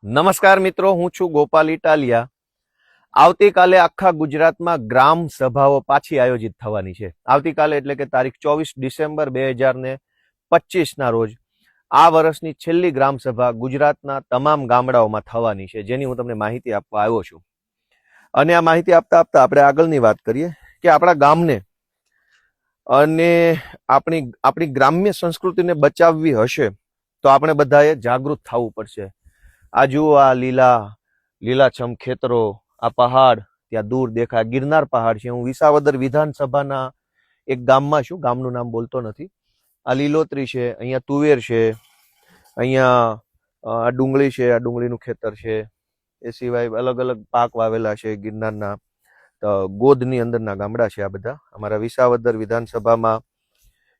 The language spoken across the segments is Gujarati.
નમસ્કાર મિત્રો, હું છું ગોપાલ ઇટાલિયા. આવતીકાલે આખા ગુજરાતમાં ગ્રામ સભાઓ પાછી આયોજિત થવાની છે. આવતીકાલે એટલે કે તારીખ 24 ડિસેમ્બર 2025ના રોજ આ વર્ષની છેલ્લી ગ્રામ સભા ગુજરાતના તમામ ગામડાઓમાં થવાની છે, જેની હું તમને માહિતી આપવા આવ્યો છું. અને આ માહિતી આપતા આપતા આપણે આગળની વાત કરીએ કે આપણા ગામને અને આપણી ગ્રામ્ય સંસ્કૃતિને બચાવવી હશે તો આપણે બધાએ જાગૃત થવું પડશે. આ જુઓ, આ લીલાછમ ખેતરો, આ પહાડ ત્યાં દૂર દેખાય ગિરનાર પહાડ છે. હું વિસાવદર વિધાનસભાના એક ગામમાં છું, ગામનું નામ બોલતો નથી. આ લીલોતરી છે, અહીંયા તુવેર છે, અહીંયા આ ડુંગળી છે, આ ડુંગળીનું ખેતર છે. એ સિવાય અલગ અલગ પાક વાવેલા છે ગિરનારના ગોદની અંદરના ગામડા છે. આ બધા અમારા વિસાવદર વિધાનસભામાં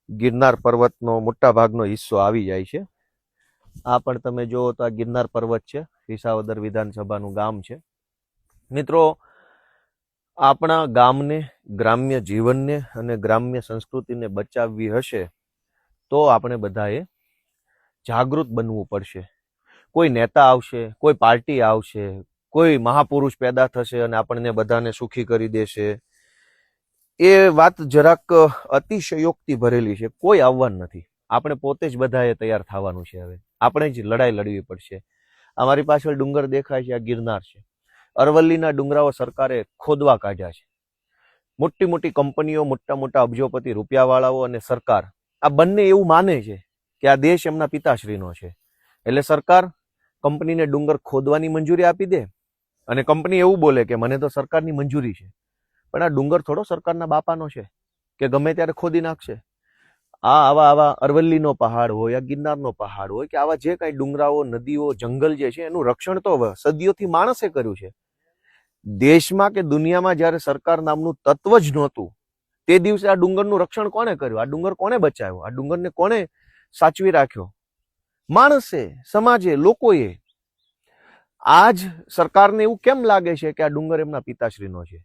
ગિરનાર પર્વતનો મોટા ભાગનો હિસ્સો આવી જાય છે. આ પણ તમે જુઓ તો આ ગિરનાર પર્વત છે, વિસાવદર વિધાનસભાનું ગામ છે. મિત્રો, આપણા ગામને, ગ્રામ્ય જીવનને અને ગ્રામ્ય સંસ્કૃતિને બચાવવી હશે તો આપણે બધાએ જાગૃત બનવું પડશે. કોઈ નેતા આવશે, કોઈ પાર્ટી આવશે, કોઈ મહાપુરુષ પેદા થશે અને આપણને બધાને સુખી કરી દેશે, એ વાત જરાક અતિશયોક્તિ ભરેલી છે. કોઈ આવવાનું નથી. આપણે પોતે જ બધાએ તૈયાર થવાનું છે. હવે આપણે જ લડાઈ લડવી પડશે. અમારી પાછળ ડુંગર દેખાય છે, આ ગિરનાર છે. અરવલ્લીના ડુંગરાઓ સરકારે ખોદવા કાઢ્યા છે. મોટી મોટી કંપનીઓ, મોટા મોટા અબજોપતિ રૂપિયાવાળાઓ અને સરકાર, આ બંને એવું માને છે કે આ દેશ એમના પિતાશ્રીનો છે. એટલે સરકાર કંપનીને ડુંગર ખોદવાની મંજૂરી આપી દે અને કંપની એવું બોલે કે મને તો સરકારની મંજૂરી છે, પણ આ ડુંગર થોડો સરકારના બાપાનો છે કે ગમે ત્યારે ખોદી નાખશે. આવા અરવલ્લીનો પહાડ હોય, આ ગિરનારનો પહાડ હોય કે આવા જે કાંઈ ડુંગરાઓ, નદીઓ, જંગલ જે છે એનું રક્ષણ તો સદીઓથી માણસે કર્યું છે. દેશમાં કે દુનિયામાં જ્યારે સરકાર નામનું તત્વ જ નહોતું તે દિવસે આ ડુંગરનું રક્ષણ કોણે કર્યું? આ ડુંગર કોણે બચાવ્યો? આ ડુંગરને કોણે સાચવી રાખ્યો? માણસે, સમાજે, લોકોએ. આજ સરકારને એવું કેમ લાગે છે કે આ ડુંગર એમના પિતાશ્રીનો છે,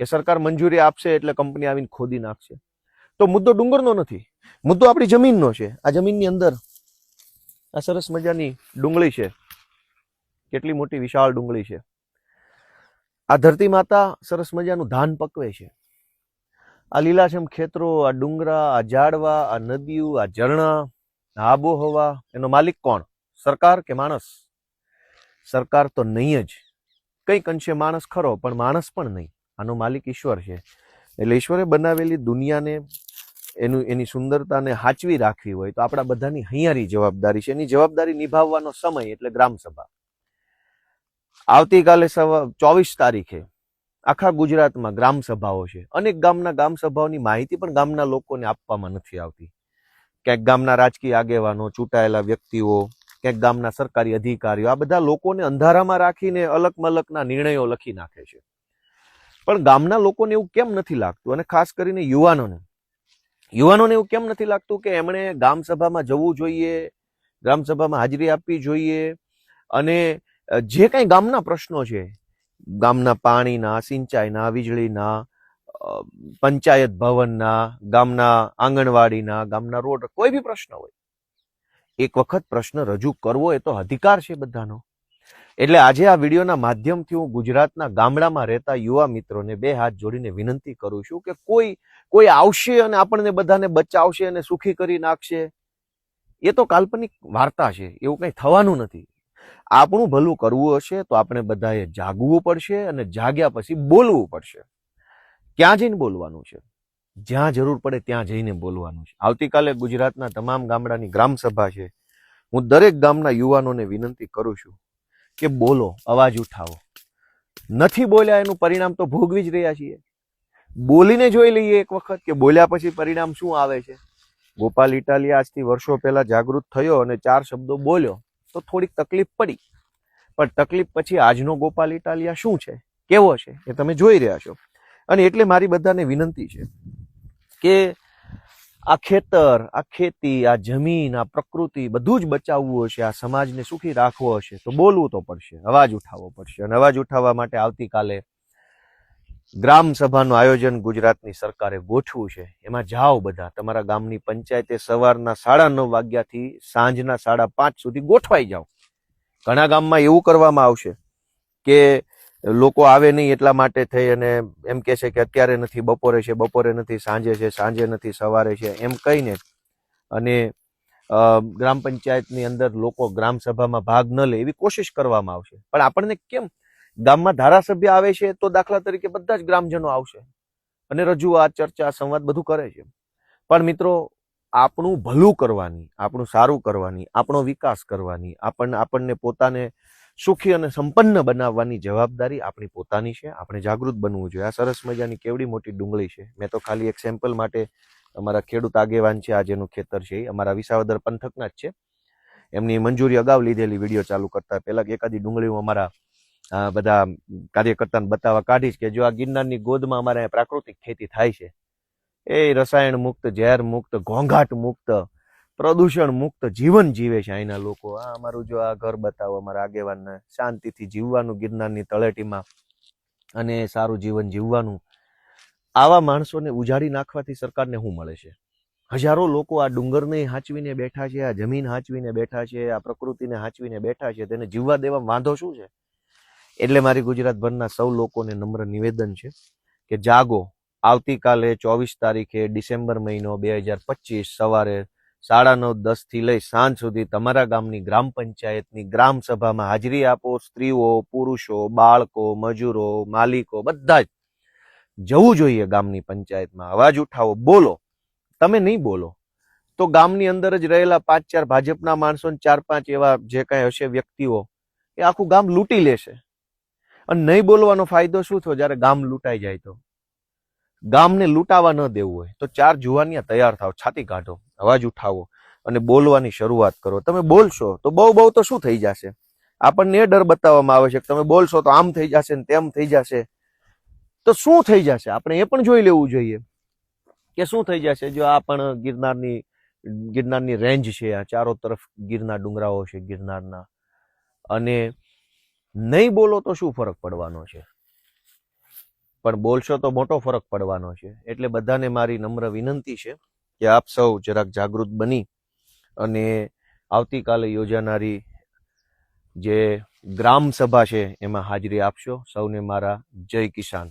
કે સરકાર મંજૂરી આપશે એટલે કંપની આવીને ખોદી નાખશે? તો મુદ્દો ડુંગરનો નથી, મુદ્દો આપણી જમીનનો છે. આ જમીનની અંદર આ સરસ મજાની ડુંગળી છે, કેટલી મોટી વિશાળ ડુંગળી છે. આ ધરતી માતા સરસ મજાનું ધાન પકવે છે. આ લીલાછમ ખેતરો, આ ડુંગરા, આ ઝાડવા, આ નદીઓ, આ ઝરણા, આબોહવા, એનો માલિક કોણ? સરકાર કે માણસ? સરકાર તો નહીં જ. કંઈક અંશે માણસ ખરો, પણ માણસ પણ નહીં. આનો માલિક ઈશ્વર છે. એટલે ઈશ્વરે બનાવેલી દુનિયાને, એની સુંદરતાને હાચવી રાખવી હોય તો આપણા બધાની હૈયારી જવાબદારી છે. એની જવાબદારી નિભાવવાનો સમય એટલે ગ્રામ સભા. આવતીકાલે 24 તારીખે આખા ગુજરાતમાં ગ્રામ સભાઓ છે. અનેક ગામના ગ્રામ સભાઓની માહિતી પણ ગામના લોકોને આપવામાં નથી આવતી. ક્યાંક ગામના રાજકીય આગેવાનો, ચૂંટાયેલા વ્યક્તિઓ, ક્યાંક ગામના સરકારી અધિકારીઓ, આ બધા લોકોને અંધારામાં રાખીને અલગ મલકના નિર્ણયો લખી નાખે છે. પણ ગામના લોકોને એવું કેમ નથી લાગતું, અને ખાસ કરીને યુવાનોને એવું કેમ નથી લાગતું કે એમણે ગ્રામ સભામાં જવું જોઈએ, ગ્રામ સભામાં હાજરી આપવી જોઈએ, અને જે કંઈ ગામના પ્રશ્નો છે, ગામના પાણીના, સિંચાઈના, વીજળીના, પંચાયત ભવનના, ગામના આંગણવાડીના, ગામના રોડ, કોઈ બી પ્રશ્ન હોય, એક વખત પ્રશ્ન રજૂ કરવો એ તો અધિકાર છે બધાનો. એટલે આજે આ વિડીયોના માધ્યમથી હું ગુજરાતના ગામડામાં રહેતા યુવા મિત્રોને બે હાથ જોડીને વિનંતી કરું છું કે કોઈ આવશે અને આપણને બધાને બચાવશે અને સુખી કરી નાખશે, એ તો કાલ્પનિક વાર્તા છે. એવું કંઈ થવાનું નથી. આપણું ભલું કરવું હશે તો આપણે બધાએ જાગવું પડશે, અને જાગ્યા પછી બોલવું પડશે. ક્યાં જઈને બોલવાનું છે? જ્યાં જરૂર પડે ત્યાં જઈને બોલવાનું છે. આવતીકાલે ગુજરાતના તમામ ગામડાની ગ્રામ સભા છે. હું દરેક ગામના યુવાનોને વિનંતી કરું છું કે બોલો, અવાજ ઉઠાવો. નથી બોલ્યા એનું પરિણામ તો ભોગવી જ રહ્યા છીએ. બોલીને જોઈ લઈએ એક વખત કે બોલ્યા પછી પરિણામ શું આવે છે. ગોપાલ ઇટાલિયા આજથી વર્ષો પહેલા જાગૃત થયો અને 4 શબ્દો બોલ્યો તો થોડીક તકલીફ પડી, પણ તકલીફ પછી આજનો ગોપાલ ઇટાલિયા શું છે, કેવો છે, એ તમે જોઈ રહ્યા છો. અને એટલે મારી બધાને વિનંતી છે કે આ ખેતર, આ ખેતી, આ જમીન, આ પ્રકૃતિ બધું જ બચાવવું હશે, આ સમાજને સુખી રાખવો હશે તો બોલવું તો પડશે, અવાજ ઉઠાવવો પડશે. અને અવાજ ઉઠાવવા માટે આવતીકાલે ગ્રામ સભાનું આયોજન ગુજરાતની સરકારે ગોઠવું છે. એમાં જાઓ બધા. તમારા ગામની પંચાયતે સવારના 9:30 વાગ્યાથી સાંજના 5:30 સુધી ગોઠવાઈ જાઓ. ઘણા ગામમાં એવું કરવામાં આવશે કે લોકો આવે નહીં એટલા માટે થઈ અને એમ કહે છે કે અત્યારે નથી, બપોરે છે, બપોરે નથી, સાંજે છે, સાંજે નથી, સવારે છે, એમ કહીને અને ગ્રામ પંચાયતની અંદર લોકો ગ્રામ સભામાં ભાગ ન લે એવી કોશિશ કરવામાં આવશે. પણ આપણને કેમ ગામમાં ધારાસભ્ય આવે છે તો દાખલા તરીકે બધા જ ગ્રામજનો આવશે અને રજૂઆત, ચર્ચા, સંવાદ બધું કરે છે. પણ મિત્રો, આપણું ભલું કરવાની, આપણું સારું કરવાની, આપણો વિકાસ કરવાની, આપણને પોતાને સુખી અને સંપન્ન બનાવવાની જવાબદારી આપણી પોતાની છે. આપણે જાગૃત બનવું જોઈએ. આ સરસ મજાની કેવડી મોટી ડુંગળી છે. મેં તો ખાલી એક સેમ્પલ માટે અમારા ખેડૂત આગેવાન છે, આ જેનું ખેતર છે, અમારા વિસાવદર પંથકના જ છે, એમની મંજૂરી અગાઉ લીધેલી વિડીયો ચાલુ કરતા પહેલા કે એકાદી ડુંગળી હું અમારા બધા કાર્યકર્તાને બતાવવા કાઢીશ કે જો આ ગિરનારની ગોદમાં અમારે પ્રાકૃતિક ખેતી થાય છે, એ રસાયણ મુક્ત, ઝેર મુક્ત, ઘોંઘાટ મુક્ત, પ્રદૂષણ મુક્ત જીવન જીવે છે અહીંના લોકો. આ અમારું જો આ ઘર બતાવો અમારા આગેવાનને, શાંતિથી જીવવાનું ગિરનારની તળેટીમાં અને સારું જીવન જીવવાનું. આવા માણસોને ઉજાડી નાખવાથી સરકારને શું મળે છે? હજારો લોકો આ ડુંગરને હાંચવીને બેઠા છે, આ જમીન હાંચવીને બેઠા છે, આ પ્રકૃતિને હાંચવીને બેઠા છે, તેને જીવવા દેવા વાંધો શું છે? એટલે મારી ગુજરાતભરના સૌ લોકોને નમ્ર નિવેદન છે કે જાગો. આવતીકાલે 24 તારીખે ડિસેમ્બર મહિનો 2025 સવારે 9:30 થી લઈ સાંજ સુધી તમારા ગામની ગ્રામ પંચાયતની ગ્રામ સભામાં હાજરી આપો. સ્ત્રીઓ, પુરુષો, બાળકો, મજૂરો, માલિકો બધા જ જવું જોઈએ ગામની પંચાયતમાં. અવાજ ઉઠાવો, બોલો. તમે નહીં બોલો તો ગામની અંદર જ રહેલા 5-4 ભાજપના માણસો, 4-5 એવા જે કાંઈ હશે વ્યક્તિઓ, એ આખું ગામ લૂંટી લેશે. અને નહીં બોલવાનો ફાયદો શું થયો? જ્યારે ગામ લૂંટાઈ જાય તો ગામને લૂંટાવા ન દેવું હોય તો 4 જુવાનિયા તૈયાર થાવ, છાતી કાઢો, અવાજ ઉઠાવો અને બોલવાની શરૂઆત કરો. તમે બોલશો તો બહુ તો શું થઈ જશે? આપણને એ ડર બતાવવામાં આવે છે કે તમે બોલશો તો આમ થઈ જશે ને તેમ થઈ જશે. તો શું થઈ જશે? આપણે એ પણ જોઈ લેવું જોઈએ કે શું થઈ જશે. જો આ પણ ગિરનારની રેન્જ છે, આ ચારો તરફ ગીરના ડુંગરાઓ છે ગિરનારના, અને નહીં બોલો તો શું ફરક પડવાનો છે? પણ બોલશો તો મોટો ફરક પડવાનો છે. એટલે બધાને મારી નમ્ર વિનંતી છે કે આપ સૌ જરાક જાગૃત બની અને આવતીકાલે યોજાનારી જે ગ્રામ સભા છે એમાં હાજરી આપશો. સૌને મારા જય કિસાન.